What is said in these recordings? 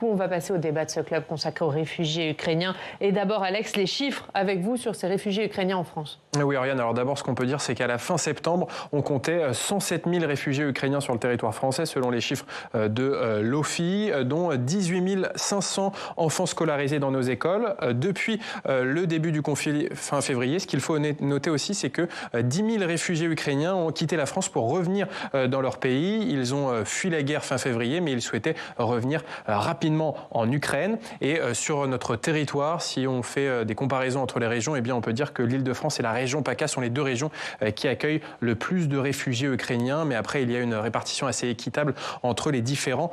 On va passer au débat de ce club consacré aux réfugiés ukrainiens. Et d'abord, Alex, les chiffres avec vous sur ces réfugiés ukrainiens en France. Oui, Ariane, alors d'abord, ce qu'on peut dire, c'est qu'à la fin septembre, on comptait 107 000 réfugiés ukrainiens sur le territoire français, selon les chiffres de l'OFII, dont 18 500 enfants scolarisés dans nos écoles. Depuis le début du conflit fin février, ce qu'il faut noter aussi, c'est que 10 000 réfugiés ukrainiens ont quitté la France pour revenir dans leur pays. Ils ont fui la guerre fin février, mais ils souhaitaient revenir rapidement en Ukraine. Et sur notre territoire, si on fait des comparaisons entre les régions, eh bien on peut dire que l'Île-de-France et la région PACA sont les deux régions qui accueillent le plus de réfugiés ukrainiens. Mais après, il y a une répartition assez équitable entre les différents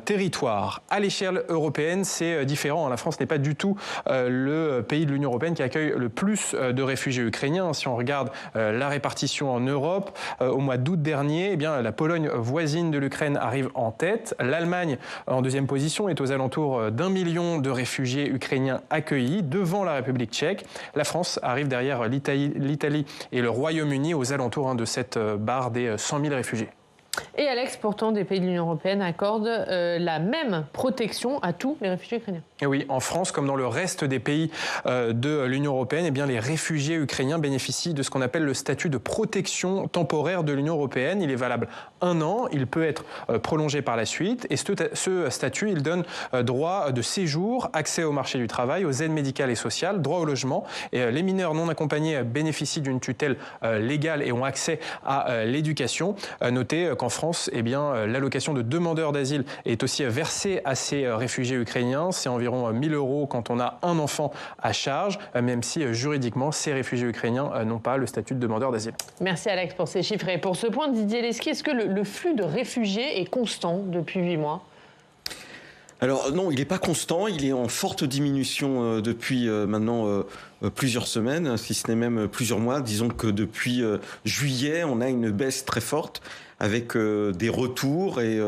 territoires. À l'échelle européenne, c'est différent. La France n'est pas du tout le pays de l'Union européenne qui accueille le plus de réfugiés ukrainiens. Si on regarde la répartition en Europe, au mois d'août dernier, eh bien, la Pologne voisine de l'Ukraine arrive en tête. L'Allemagne, en deuxième position, est aux alentours d'1 million de réfugiés ukrainiens accueillis devant la République tchèque. La France arrive derrière l'Italie et le Royaume-Uni aux alentours de cette barre des 100 000 réfugiés. Et Alex, pourtant, des pays de l'Union européenne accordent la même protection à tous les réfugiés ukrainiens. Et oui, en France, comme dans le reste des pays de l'Union européenne, eh bien, les réfugiés ukrainiens bénéficient de ce qu'on appelle le statut de protection temporaire de l'Union européenne. Il est valable 1 an, il peut être prolongé par la suite. Et ce statut, il donne droit de séjour, accès au marché du travail, aux aides médicales et sociales, droit au logement. Et les mineurs non accompagnés bénéficient d'une tutelle légale et ont accès à l'éducation. Notez qu'en France, eh bien, l'allocation de demandeur d'asile est aussi versée à ces réfugiés ukrainiens. C'est environ 1 000 € quand on a un enfant à charge, même si juridiquement, ces réfugiés ukrainiens n'ont pas le statut de demandeur d'asile. Merci Alex pour ces chiffres. Et pour ce point, Didier Lesky, est-ce que le flux de réfugiés est constant depuis 8 mois ? Alors non, il n'est pas constant, il est en forte diminution depuis maintenant plusieurs semaines, si ce n'est même plusieurs mois. Disons que depuis juillet, on a une baisse très forte avec des retours et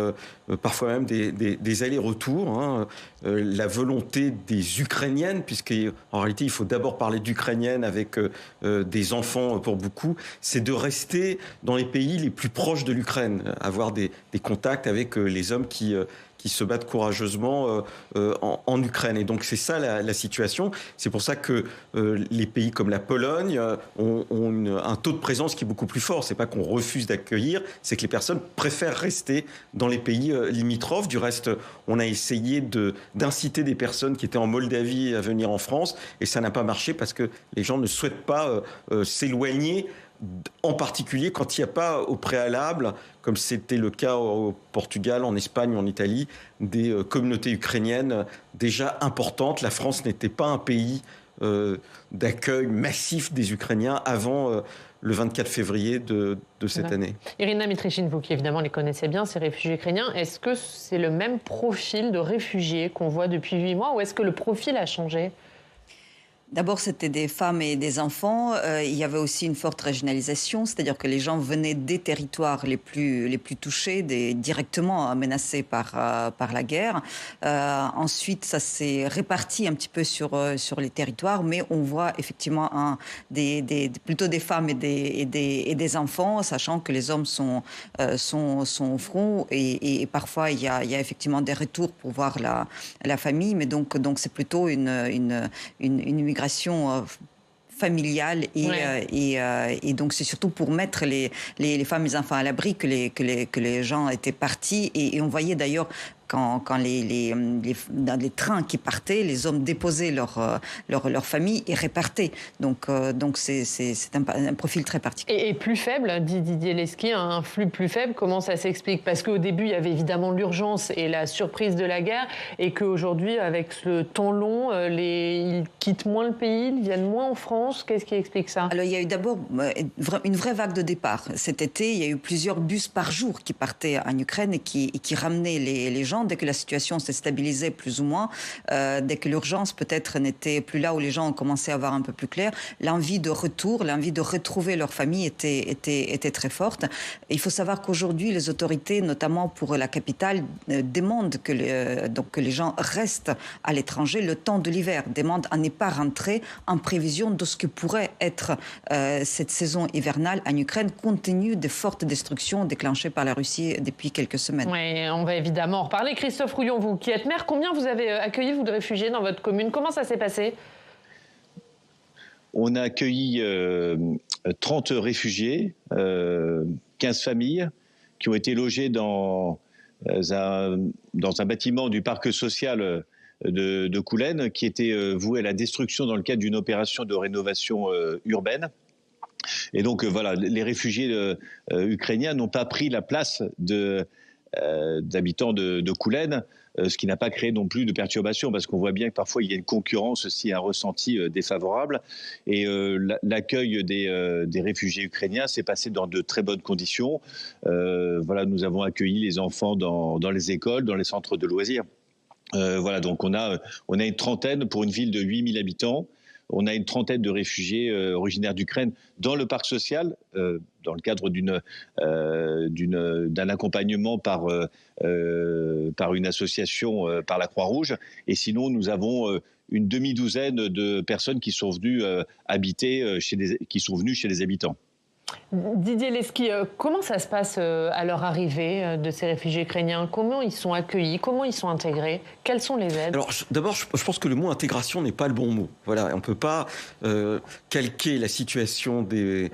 parfois même des allers-retours. Hein. La volonté des Ukrainiennes, puisqu'en réalité il faut d'abord parler d'Ukrainiennes avec des enfants pour beaucoup, c'est de rester dans les pays les plus proches de l'Ukraine, avoir des contacts avec les hommes qui se battent courageusement en Ukraine. Et donc c'est ça la situation. C'est pour ça que les pays comme la Pologne ont un taux de présence qui est beaucoup plus fort. C'est pas qu'on refuse d'accueillir, c'est que les personnes préfèrent rester dans les pays limitrophes. Du reste, on a essayé d'inciter des personnes qui étaient en Moldavie à venir en France, et ça n'a pas marché parce que les gens ne souhaitent pas s'éloigner, en particulier quand il n'y a pas au préalable, comme c'était le cas au Portugal, en Espagne ou en Italie, des communautés ukrainiennes déjà importantes. La France n'était pas un pays d'accueil massif des Ukrainiens avant le 24 février de cette année. Irina Mitrichine, vous qui évidemment les connaissez bien, ces réfugiés ukrainiens, est-ce que c'est le même profil de réfugiés qu'on voit depuis 8 mois ou est-ce que le profil a changé ? D'abord, c'était des femmes et des enfants. Il y avait aussi une forte régionalisation, c'est-à-dire que les gens venaient des territoires les plus touchés, directement menacés par la guerre. Ensuite, ça s'est réparti un petit peu sur les territoires, mais on voit effectivement plutôt des femmes et des enfants, sachant que les hommes sont au front et parfois il y a effectivement des retours pour voir la famille, mais donc c'est plutôt une migration familiale et donc c'est surtout pour mettre les femmes et les enfants à l'abri que les gens étaient partis et on voyait d'ailleurs quand dans les trains qui partaient, les hommes déposaient leur famille et repartaient. Donc c'est un profil très particulier. Et plus faible, dit Didier Lesky, un flux plus faible, comment ça s'explique ? Parce qu'au début, il y avait évidemment l'urgence et la surprise de la guerre, et qu'aujourd'hui, avec le temps long, ils quittent moins le pays, ils viennent moins en France. Qu'est-ce qui explique ça ? Alors, il y a eu d'abord une vraie vague de départ. Cet été, il y a eu plusieurs bus par jour qui partaient en Ukraine et qui ramenaient les gens. Dès que la situation s'est stabilisée plus ou moins, dès que l'urgence peut-être n'était plus là où les gens ont commencé à voir un peu plus clair, l'envie de retour, l'envie de retrouver leur famille était très forte. Et il faut savoir qu'aujourd'hui, les autorités, notamment pour la capitale, demandent que les gens restent à l'étranger le temps de l'hiver, demandent à ne pas rentrer en prévision de ce que pourrait être cette saison hivernale en Ukraine, compte tenu des fortes destructions déclenchées par la Russie depuis quelques semaines. Oui, on va évidemment en reparler. Attendez, Christophe Rouillon, vous qui êtes maire, combien vous avez accueilli, vous, de réfugiés dans votre commune? Comment ça s'est passé? On a accueilli 30 réfugiés, 15 familles qui ont été logées dans un bâtiment du parc social de Coulennes qui était voué à la destruction dans le cadre d'une opération de rénovation urbaine. Et donc voilà, les réfugiés ukrainiens n'ont pas pris la place d'habitants de Coulennes, ce qui n'a pas créé non plus de perturbations, parce qu'on voit bien que parfois il y a une concurrence aussi, un ressenti défavorable. Et l'accueil des réfugiés ukrainiens s'est passé dans de très bonnes conditions. Voilà, nous avons accueilli les enfants dans les écoles, dans les centres de loisirs. Voilà, donc on a une trentaine pour une ville de 8000 habitants. On a une trentaine de réfugiés originaires d'Ukraine dans le parc social, dans le cadre d'un accompagnement par une association, par la Croix-Rouge. Et sinon, nous avons une demi-douzaine de personnes qui sont venues habiter, qui sont venues chez les habitants. Didier Lesky, comment ça se passe à leur arrivée de ces réfugiés ukrainiens? Comment ils sont accueillis? Comment ils sont intégrés? Quelles sont les aides? Alors, d'abord, je pense que le mot intégration n'est pas le bon mot. Voilà, on ne peut pas calquer la situation des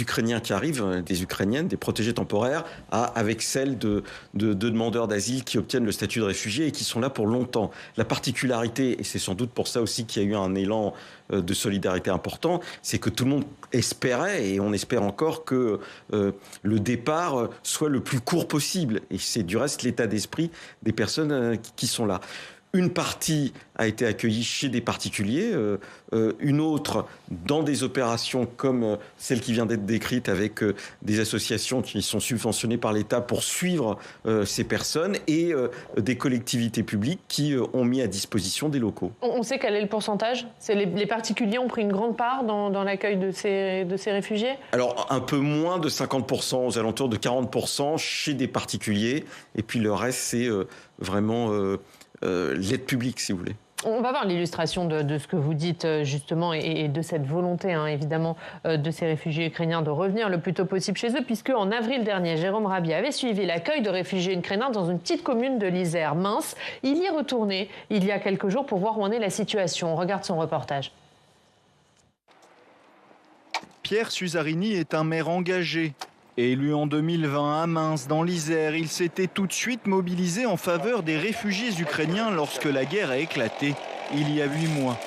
Ukrainiens qui arrivent, des Ukrainiennes, des protégés temporaires, avec celle de demandeurs d'asile qui obtiennent le statut de réfugié et qui sont là pour longtemps. La particularité, et c'est sans doute pour ça aussi qu'il y a eu un élan de solidarité important, c'est que tout le monde espérait, et on espère encore, que le départ soit le plus court possible. Et c'est du reste l'état d'esprit des personnes qui sont là. Une partie a été accueillie chez des particuliers, une autre dans des opérations comme celle qui vient d'être décrite avec des associations qui sont subventionnées par l'État pour suivre ces personnes et des collectivités publiques qui ont mis à disposition des locaux. On sait quel est le pourcentage? Les particuliers ont pris une grande part dans l'accueil de ces réfugiés? Alors un peu moins de 50%, aux alentours de 40% chez des particuliers, et puis le reste c'est vraiment l'aide publique, si vous voulez. On va voir l'illustration de ce que vous dites justement et de cette volonté évidemment de ces réfugiés ukrainiens de revenir le plus tôt possible chez eux, puisque en avril dernier, Jérôme Rabier avait suivi l'accueil de réfugiés ukrainiens dans une petite commune de l'Isère, Mince. Il y est retourné il y a quelques jours pour voir où en est la situation. On regarde son reportage. Pierre Suzarini est un maire engagé. Élu en 2020 à Mince, dans l'Isère, il s'était tout de suite mobilisé en faveur des réfugiés ukrainiens lorsque la guerre a éclaté, il y a 8 mois.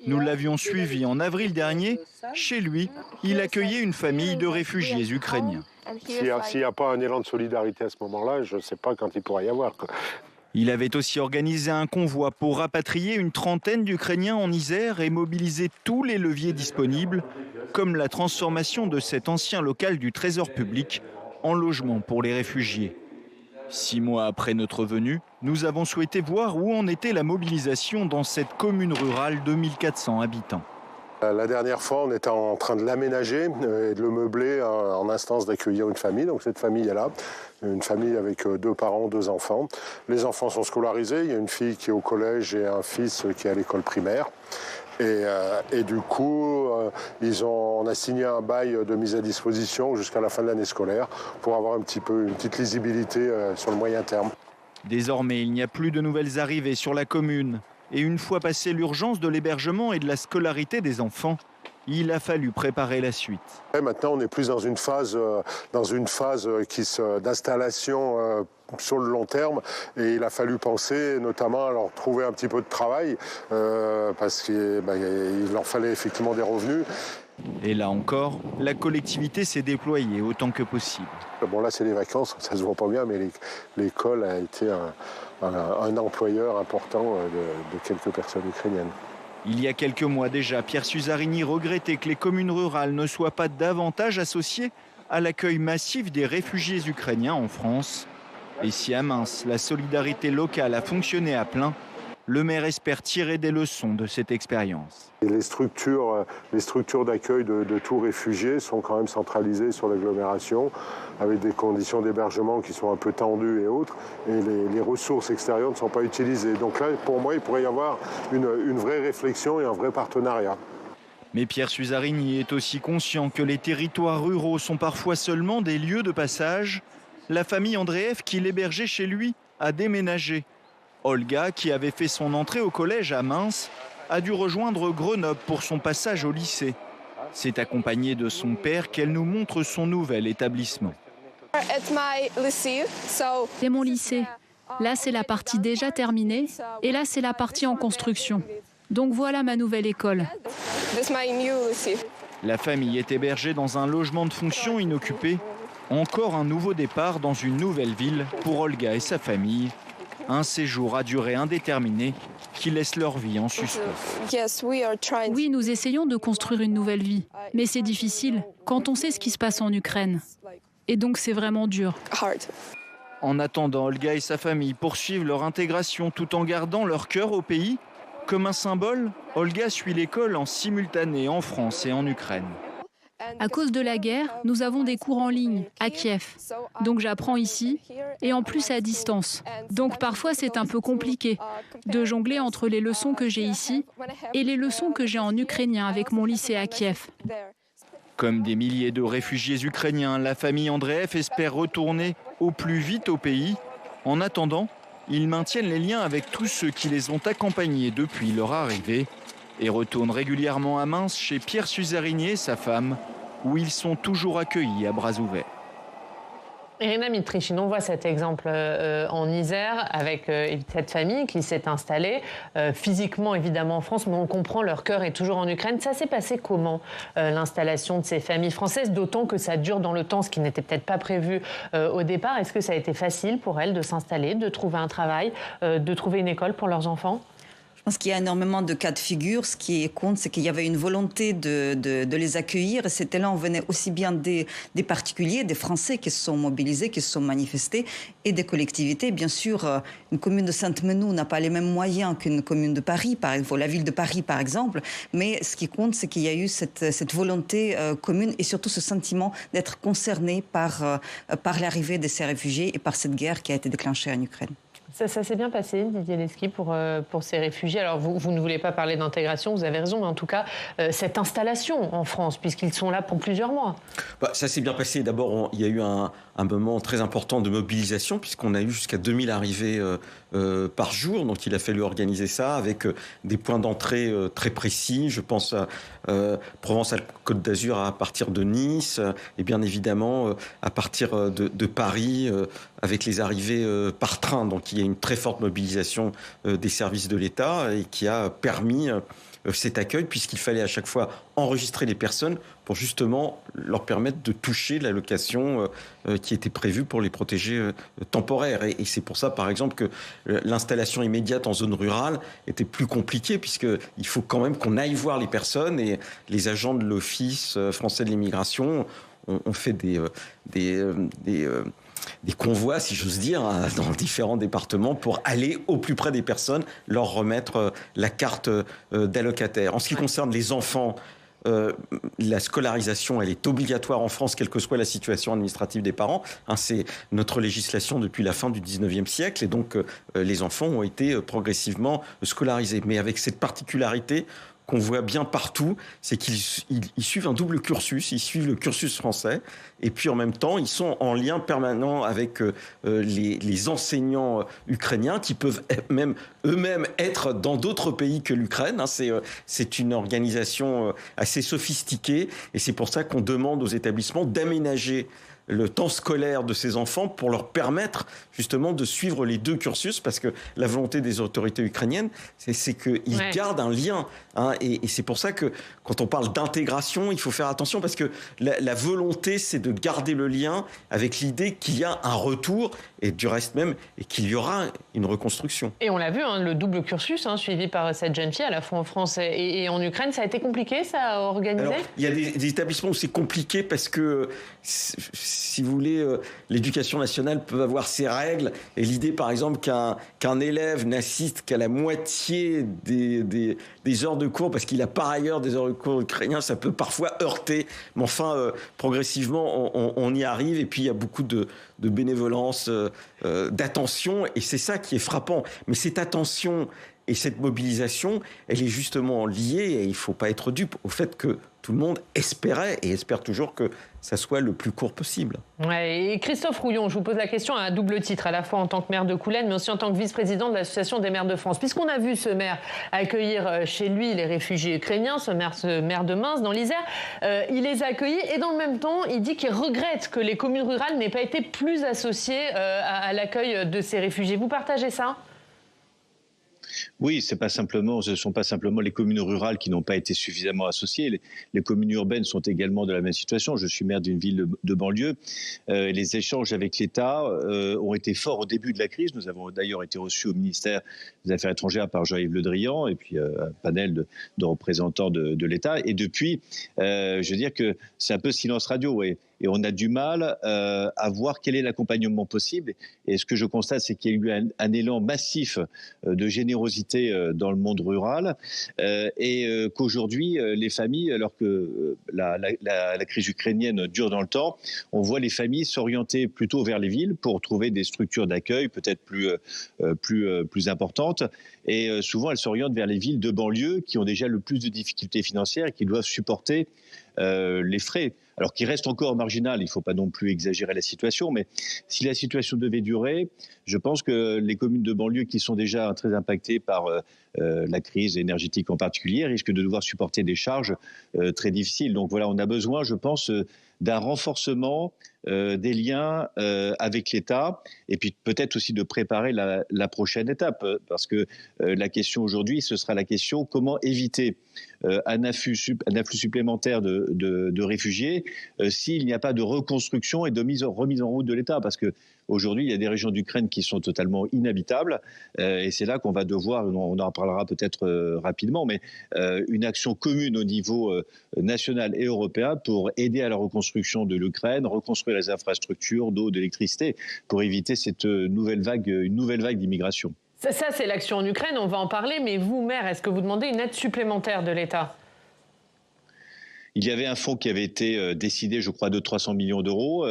Nous l'avions suivi en avril dernier. Chez lui, il accueillait une famille de réfugiés ukrainiens. S'il n'y a pas un élan de solidarité à ce moment-là, je ne sais pas quand il pourra y avoir. Il avait aussi organisé un convoi pour rapatrier une trentaine d'Ukrainiens en Isère et mobiliser tous les leviers disponibles, comme la transformation de cet ancien local du Trésor public en logement pour les réfugiés. 6 mois après notre venue, nous avons souhaité voir où en était la mobilisation dans cette commune rurale de 1400 habitants. La dernière fois, on était en train de l'aménager et de le meubler en instance d'accueillir une famille. Donc cette famille est là, une famille avec 2 parents, 2 enfants. Les enfants sont scolarisés, il y a une fille qui est au collège et un fils qui est à l'école primaire. Et du coup, on a signé un bail de mise à disposition jusqu'à la fin de l'année scolaire pour avoir une petite lisibilité sur le moyen terme. Désormais, il n'y a plus de nouvelles arrivées sur la commune. Et une fois passé l'urgence de l'hébergement et de la scolarité des enfants, il a fallu préparer la suite. Et maintenant, on est plus dans une phase d'installation sur le long terme. Et il a fallu penser notamment à leur trouver un petit peu de travail parce qu'il leur fallait effectivement des revenus. Et là encore, la collectivité s'est déployée autant que possible. Bon, là, c'est les vacances, ça se voit pas bien, mais l'école a été un employeur important de quelques personnes ukrainiennes. Il y a quelques mois déjà, Pierre Suzarini regrettait que les communes rurales ne soient pas davantage associées à l'accueil massif des réfugiés ukrainiens en France. Et si à Mince, la solidarité locale a fonctionné à plein, le maire espère tirer des leçons de cette expérience. Et les structures d'accueil de tout réfugié sont quand même centralisées sur l'agglomération, avec des conditions d'hébergement qui sont un peu tendues et autres, et les ressources extérieures ne sont pas utilisées. Donc là, pour moi, il pourrait y avoir une vraie réflexion et un vrai partenariat. Mais Pierre Suzarini est aussi conscient que les territoires ruraux sont parfois seulement des lieux de passage. La famille Andreev, qui l'hébergeait chez lui, a déménagé. Olga, qui avait fait son entrée au collège à Minsk, a dû rejoindre Grenoble pour son passage au lycée. C'est accompagnée de son père qu'elle nous montre son nouvel établissement. C'est mon lycée. Là, c'est la partie déjà terminée et là, c'est la partie en construction. Donc voilà ma nouvelle école. La famille est hébergée dans un logement de fonction inoccupé. Encore un nouveau départ dans une nouvelle ville pour Olga et sa famille. Un séjour à durée indéterminée qui laisse leur vie en suspens. Oui, nous essayons de construire une nouvelle vie. Mais c'est difficile quand on sait ce qui se passe en Ukraine. Et donc c'est vraiment dur. En attendant, Olga et sa famille poursuivent leur intégration tout en gardant leur cœur au pays. Comme un symbole, Olga suit l'école en simultané en France et en Ukraine. À cause de la guerre, nous avons des cours en ligne à Kiev. Donc j'apprends ici et en plus à distance. Donc parfois c'est un peu compliqué de jongler entre les leçons que j'ai ici et les leçons que j'ai en ukrainien avec mon lycée à Kiev. Comme des milliers de réfugiés ukrainiens, la famille Andreev espère retourner au plus vite au pays. En attendant, ils maintiennent les liens avec tous ceux qui les ont accompagnés depuis leur arrivée et retournent régulièrement à Minsk chez Pierre Suzarigny et sa femme, où ils sont toujours accueillis à bras ouverts. Irina Mitrichin, on voit cet exemple en Isère avec cette famille qui s'est installée physiquement évidemment en France, mais on comprend leur cœur est toujours en Ukraine. Ça s'est passé comment l'installation de ces familles françaises, d'autant que ça dure dans le temps, ce qui n'était peut-être pas prévu au départ. Est-ce que ça a été facile pour elles de s'installer, de trouver un travail, de trouver une école pour leurs enfants ? Je pense qu'il y a énormément de cas de figure. Ce qui compte, c'est qu'il y avait une volonté de les accueillir. Et c'était là, on venait aussi bien des particuliers, des Français qui se sont mobilisés, qui se sont manifestés, et des collectivités. Bien sûr, une commune de Sainte-Menehould n'a pas les mêmes moyens qu'une commune de Paris, par exemple, la ville de Paris, par exemple. Mais ce qui compte, c'est qu'il y a eu cette volonté commune et surtout ce sentiment d'être concerné par l'arrivée de ces réfugiés et par cette guerre qui a été déclenchée en Ukraine. Ça s'est bien passé, Didier Lesky, pour ces réfugiés. Alors, vous ne voulez pas parler d'intégration, vous avez raison, mais en tout cas, cette installation en France, puisqu'ils sont là pour plusieurs mois. Ça s'est bien passé. D'abord, il y a eu un moment très important de mobilisation, puisqu'on a eu jusqu'à 2000 arrivées par jour. Donc, il a fallu organiser ça avec des points d'entrée très précis. Je pense à Provence-Alpes-Côte d'Azur à partir de Nice, et bien évidemment à partir de Paris, avec les arrivées par train. Donc, il y a une très forte mobilisation des services de l'État et qui a permis cet accueil, puisqu'il fallait à chaque fois enregistrer les personnes pour justement leur permettre de toucher l'allocation qui était prévue pour les protégés temporaires. Et c'est pour ça, par exemple, que l'installation immédiate en zone rurale était plus compliquée, puisqu'il faut quand même qu'on aille voir les personnes, et les agents de l'Office français de l'immigration ont fait des convois, si j'ose dire, dans différents départements pour aller au plus près des personnes, leur remettre la carte d'allocataire. En ce qui concerne les enfants, la scolarisation, elle est obligatoire en France, quelle que soit la situation administrative des parents. C'est notre législation depuis la fin du 19e siècle, et donc les enfants ont été progressivement scolarisés. Mais avec cette particularité qu'on voit bien partout, c'est qu'ils suivent un double cursus. Ils suivent le cursus français, et puis en même temps, ils sont en lien permanent avec les enseignants ukrainiens, qui peuvent même eux-mêmes être dans d'autres pays que l'Ukraine. C'est une organisation assez sophistiquée, et c'est pour ça qu'on demande aux établissements d'aménager le temps scolaire de ces enfants pour leur permettre justement de suivre les deux cursus, parce que la volonté des autorités ukrainiennes, c'est qu'ils gardent un lien. Et c'est pour ça que quand on parle d'intégration, il faut faire attention, parce que la volonté, c'est de garder le lien avec l'idée qu'il y a un retour, et du reste même, et qu'il y aura une reconstruction. Et on l'a vu, le double cursus suivi par cette jeune fille, à la fois en France et en Ukraine, ça a été compliqué, ça, à organiser ? Alors, il y a des établissements où c'est compliqué, parce que, si vous voulez, l'éducation nationale peut avoir ses règles, et l'idée, par exemple, qu'un élève n'assiste qu'à la moitié des heures de cours, parce qu'il a par ailleurs des heures de cours ukrainiens, ça peut parfois heurter. Mais enfin, progressivement, on y arrive, et puis il y a beaucoup de bénévolence, d'attention, et c'est ça qui est frappant. Mais cette attention, Et cette mobilisation, elle est justement liée, et il ne faut pas être dupe, au fait que tout le monde espérait et espère toujours que ça soit le plus court possible. Ouais, et Christophe Rouillon, je vous pose la question à un double titre, à la fois en tant que maire de Coulennes, mais aussi en tant que vice-président de l'Association des maires de France. Puisqu'on a vu ce maire accueillir chez lui les réfugiés ukrainiens, ce maire de Mins, dans l'Isère, il les a accueillis et dans le même temps, il dit qu'il regrette que les communes rurales n'aient pas été plus associées à l'accueil de ces réfugiés. Vous partagez ça ? Oui, ce ne sont pas simplement les communes rurales qui n'ont pas été suffisamment associées. Les communes urbaines sont également dans la même situation. Je suis maire d'une ville de banlieue. Les échanges avec l'État ont été forts au début de la crise. Nous avons d'ailleurs été reçus au ministère des Affaires étrangères par Jean-Yves Le Drian et puis un panel de représentants de l'État. Et depuis, je veux dire que c'est un peu silence radio. Ouais. Et on a du mal à voir quel est l'accompagnement possible. Et ce que je constate, c'est qu'il y a eu un élan massif de générosité dans le monde rural et qu'aujourd'hui, les familles, alors que la crise ukrainienne dure dans le temps, on voit les familles s'orienter plutôt vers les villes pour trouver des structures d'accueil peut-être plus importantes. Et souvent, elles s'orientent vers les villes de banlieue qui ont déjà le plus de difficultés financières et qui doivent supporter les frais. Alors qu'il reste encore marginal, il ne faut pas non plus exagérer la situation, mais si la situation devait durer, je pense que les communes de banlieue qui sont déjà très impactées par la crise énergétique en particulier risquent de devoir supporter des charges très difficiles. Donc voilà, on a besoin, je pense, d'un renforcement des liens avec l'État et puis peut-être aussi de préparer la prochaine étape parce que la question aujourd'hui, ce sera la question comment éviter un afflux supplémentaire de réfugiés s'il n'y a pas de reconstruction et de remise en route de l'État parce que aujourd'hui, il y a des régions d'Ukraine qui sont totalement inhabitables et c'est là qu'on va devoir, on en parlera peut-être rapidement, mais une action commune au niveau national et européen pour aider à la reconstruction de l'Ukraine, reconstruire les infrastructures d'eau, d'électricité, pour éviter une nouvelle vague d'immigration. Ça, c'est l'action en Ukraine, on va en parler, mais vous, maire, est-ce que vous demandez une aide supplémentaire de l'État ? Il y avait un fonds qui avait été décidé, je crois, de 300 millions d'euros.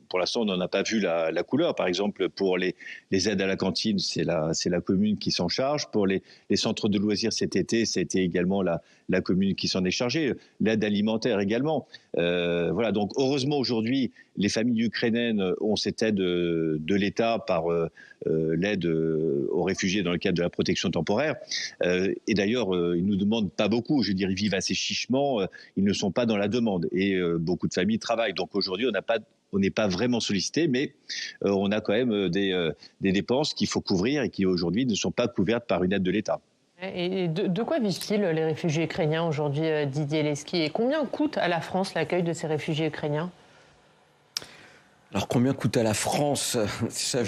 Pour l'instant, on n'en a pas vu la couleur. Par exemple, pour les aides à la cantine, c'est la commune qui s'en charge. Pour les centres de loisirs cet été, c'était également la commune qui s'en est chargée. L'aide alimentaire également. Voilà. Donc, heureusement, aujourd'hui, les familles ukrainiennes ont cette aide de l'État par l'aide aux réfugiés dans le cadre de la protection temporaire. Et d'ailleurs, ils ne nous demandent pas beaucoup. Je veux dire, ils vivent assez chichement. Ils ne sont pas dans la demande. Et beaucoup de familles travaillent. Donc aujourd'hui, on n'est pas vraiment sollicité, mais on a quand même des dépenses qu'il faut couvrir et qui aujourd'hui ne sont pas couvertes par une aide de l'État. Et de quoi vivent-ils les réfugiés ukrainiens aujourd'hui, Didier Lesky ? Et combien coûte à la France l'accueil de ces réfugiés ukrainiens ? Alors combien coûte à la France ? Ça,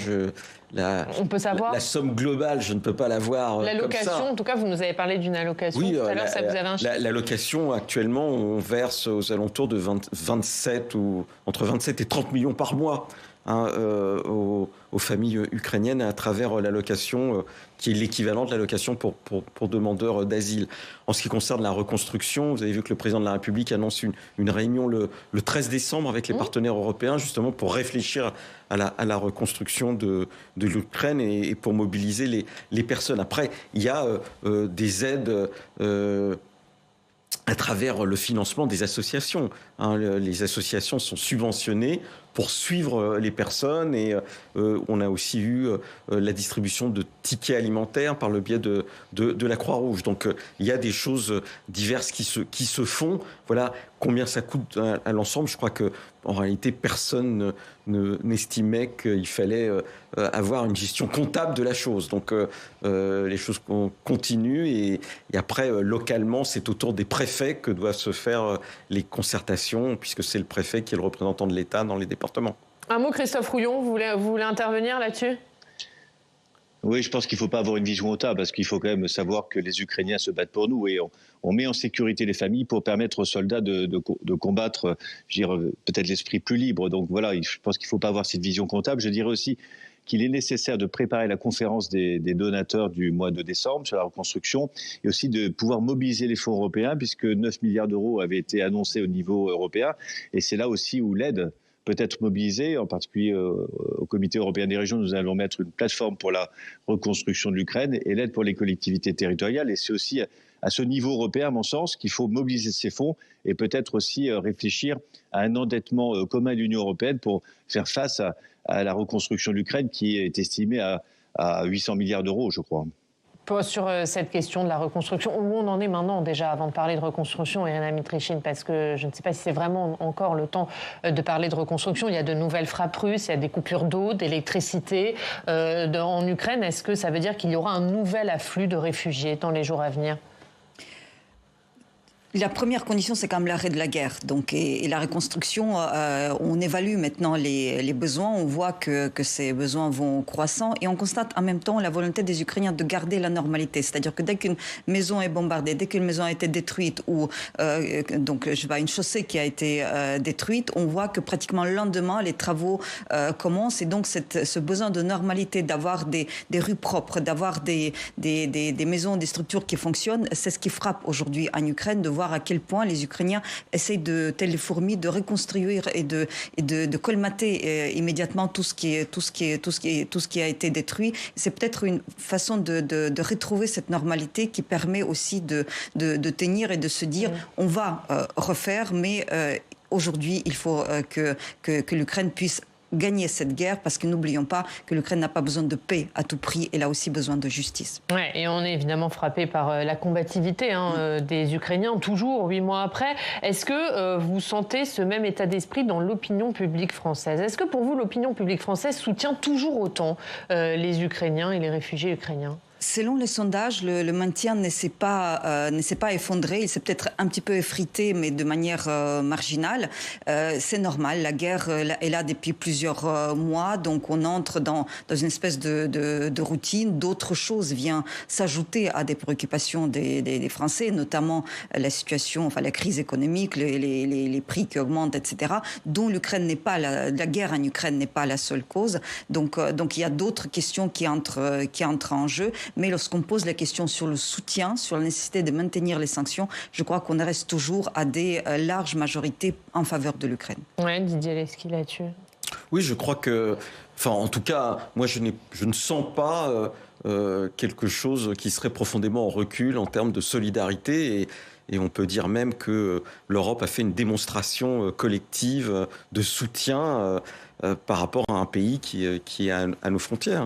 on peut savoir. La somme globale, je ne peux pas la voir l'allocation, comme ça. En tout cas, vous nous avez parlé d'une allocation. Oui, tout à l'heure, ça vous avez un chiffre. L'allocation, actuellement, on verse aux alentours de 27 ou entre 27 et 30 millions par mois aux familles ukrainiennes à travers l'allocation qui est l'équivalent de l'allocation pour demandeurs d'asile. En ce qui concerne la reconstruction, vous avez vu que le président de la République annonce une réunion le 13 décembre avec les partenaires européens justement pour réfléchir à la reconstruction de l'Ukraine et pour mobiliser les personnes. Après, il y a des aides à travers le financement des associations. Les associations sont subventionnées pour suivre les personnes et on a aussi eu la distribution de tickets alimentaires par le biais de la Croix-Rouge. Donc il y a des choses diverses qui se font. Voilà combien ça coûte à l'ensemble. Je crois qu'en réalité, personne n'estimait qu'il fallait avoir une gestion comptable de la chose. Donc les choses continuent et après, localement, c'est autour des préfets que doivent se faire les concertations, puisque c'est le préfet qui est le représentant de l'État dans les départements. Un mot, Christophe Rouillon, vous voulez intervenir là-dessus ? Oui, je pense qu'il ne faut pas avoir une vision comptable parce qu'il faut quand même savoir que les Ukrainiens se battent pour nous et on met en sécurité les familles pour permettre aux soldats de combattre, je dirais, peut-être l'esprit plus libre. Donc voilà, je pense qu'il ne faut pas avoir cette vision comptable. Je dirais aussi qu'il est nécessaire de préparer la conférence des donateurs du mois de décembre sur la reconstruction et aussi de pouvoir mobiliser les fonds européens puisque 9 milliards d'euros avaient été annoncés au niveau européen et c'est là aussi où l'aide peut-être mobiliser, en particulier au Comité européen des régions, nous allons mettre une plateforme pour la reconstruction de l'Ukraine et l'aide pour les collectivités territoriales. Et c'est aussi à ce niveau européen, à mon sens, qu'il faut mobiliser ces fonds et peut-être aussi réfléchir à un endettement commun de l'Union européenne pour faire face à la reconstruction de l'Ukraine qui est estimée à 800 milliards d'euros, je crois. Sur cette question de la reconstruction, où on en est maintenant déjà avant de parler de reconstruction, Irina Mitrichine, parce que je ne sais pas si c'est vraiment encore le temps de parler de reconstruction. Il y a de nouvelles frappes russes, il y a des coupures d'eau, d'électricité en Ukraine. Est-ce que ça veut dire qu'il y aura un nouvel afflux de réfugiés dans les jours à venir ? La première condition, c'est quand même l'arrêt de la guerre. Donc, et la reconstruction, on évalue maintenant les besoins. On voit que ces besoins vont croissant. Et on constate en même temps la volonté des Ukrainiens de garder la normalité. C'est-à-dire que dès qu'une maison est bombardée, dès qu'une maison a été détruite, ou donc je sais pas, une chaussée qui a été détruite, on voit que pratiquement le lendemain, les travaux commencent. Et donc, ce besoin de normalité, d'avoir des rues propres, d'avoir des maisons, des structures qui fonctionnent, c'est ce qui frappe aujourd'hui en Ukraine, de voir à quel point les Ukrainiens essayent telles les fourmis, de reconstruire et de colmater immédiatement tout ce qui a été détruit. C'est peut-être une façon de retrouver cette normalité qui permet aussi de tenir et de se dire on va refaire, mais aujourd'hui il faut que l'Ukraine puisse gagner cette guerre, parce que n'oublions pas que l'Ukraine n'a pas besoin de paix à tout prix, elle a aussi besoin de justice. Ouais, et on est évidemment frappé par la combativité des Ukrainiens, toujours 8 mois après. Est-ce que vous sentez ce même état d'esprit dans l'opinion publique française ? Est-ce que pour vous, l'opinion publique française soutient toujours autant les Ukrainiens et les réfugiés ukrainiens ? Selon les sondages, le maintien ne s'est pas effondré. Il s'est peut-être un petit peu effrité, mais de manière marginale. C'est normal. La guerre est là depuis plusieurs mois. Donc, on entre dans une espèce de routine. D'autres choses viennent s'ajouter à des préoccupations des Français, notamment la situation, enfin, la crise économique, les prix qui augmentent, etc., dont l'Ukraine n'est pas la guerre en Ukraine n'est pas la seule cause. Donc il y a d'autres questions qui entrent en jeu. Mais lorsqu'on pose la question sur le soutien, sur la nécessité de maintenir les sanctions, je crois qu'on reste toujours à des larges majorités en faveur de l'Ukraine. Oui, Didier Leschi là-dessus. Oui, je crois que, enfin, en tout cas, moi, je ne sens pas quelque chose qui serait profondément en recul en termes de solidarité. Et on peut dire même que l'Europe a fait une démonstration collective de soutien par rapport à un pays qui est à nos frontières.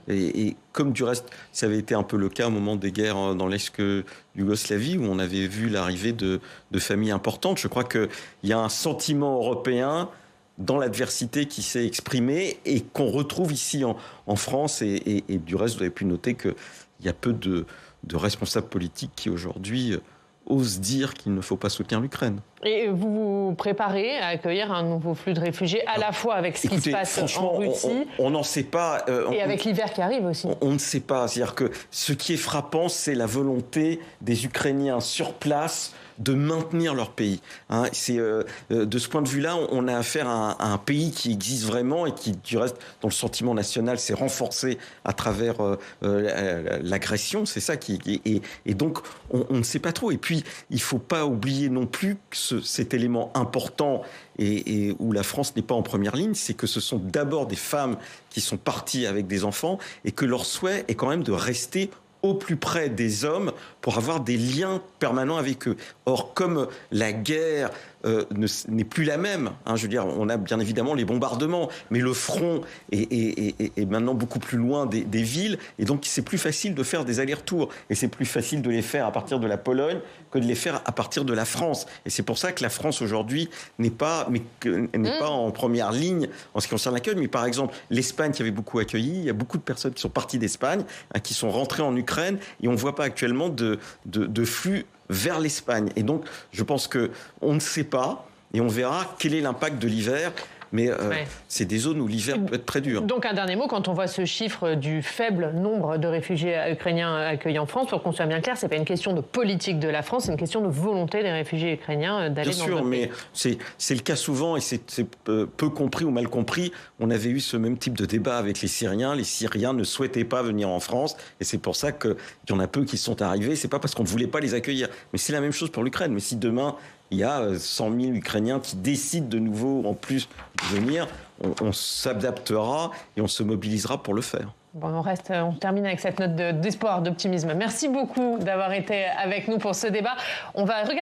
Et comme du reste, ça avait été un peu le cas au moment des guerres dans l'ex-Yougoslavie, où on avait vu l'arrivée de familles importantes. Je crois qu'il y a un sentiment européen dans l'adversité qui s'est exprimé et qu'on retrouve ici en France. Et du reste, vous avez pu noter qu'il y a peu de responsables politiques qui aujourd'hui osent dire qu'il ne faut pas soutenir l'Ukraine. Et vous vous préparez à accueillir un nouveau flux de réfugiés, à la fois avec ce qui se passe en Russie on n'en sait pas. Et avec l'hiver qui arrive aussi. On ne sait pas. C'est-à-dire que ce qui est frappant, c'est la volonté des Ukrainiens sur place de maintenir leur pays. C'est de ce point de vue-là, on a affaire à un pays qui existe vraiment et qui, du reste, dont le sentiment national s'est renforcé à travers l'agression. C'est ça et donc on ne sait pas trop. Et puis il ne faut pas oublier non plus que cet élément important et où la France n'est pas en première ligne, c'est que ce sont d'abord des femmes qui sont parties avec des enfants et que leur souhait est quand même de rester au plus près des hommes pour avoir des liens permanents avec eux. Or, comme la guerre n'est plus la même, je veux dire, on a bien évidemment les bombardements, mais le front est maintenant beaucoup plus loin des villes, et donc c'est plus facile de faire des allers-retours, et c'est plus facile de les faire à partir de la Pologne que de les faire à partir de la France. Et c'est pour ça que la France aujourd'hui n'est pas en première ligne en ce qui concerne l'accueil, mais par exemple l'Espagne qui avait beaucoup accueilli, il y a beaucoup de personnes qui sont parties d'Espagne, qui sont rentrées en Ukraine, et on ne voit pas actuellement de flux vers l'Espagne. Et donc, je pense qu'on ne sait pas, et on verra quel est l'impact de l'hiver. Mais c'est des zones où l'hiver peut être très dur. Donc un dernier mot, quand on voit ce chiffre du faible nombre de réfugiés ukrainiens accueillis en France, pour qu'on soit bien clair, c'est pas une question de politique de la France, c'est une question de volonté des réfugiés ukrainiens d'aller dans notre pays. Bien sûr, mais c'est le cas souvent, et c'est peu compris ou mal compris. On avait eu ce même type de débat avec les Syriens. Les Syriens ne souhaitaient pas venir en France, et c'est pour ça qu'il y en a peu qui sont arrivés. C'est pas parce qu'on ne voulait pas les accueillir, mais c'est la même chose pour l'Ukraine. Mais si demain il y a 100 000 Ukrainiens qui décident de nouveau, en plus, de venir. On s'adaptera et on se mobilisera pour le faire. Bon, on termine avec cette note d'espoir, d'optimisme. Merci beaucoup d'avoir été avec nous pour ce débat. On va regarder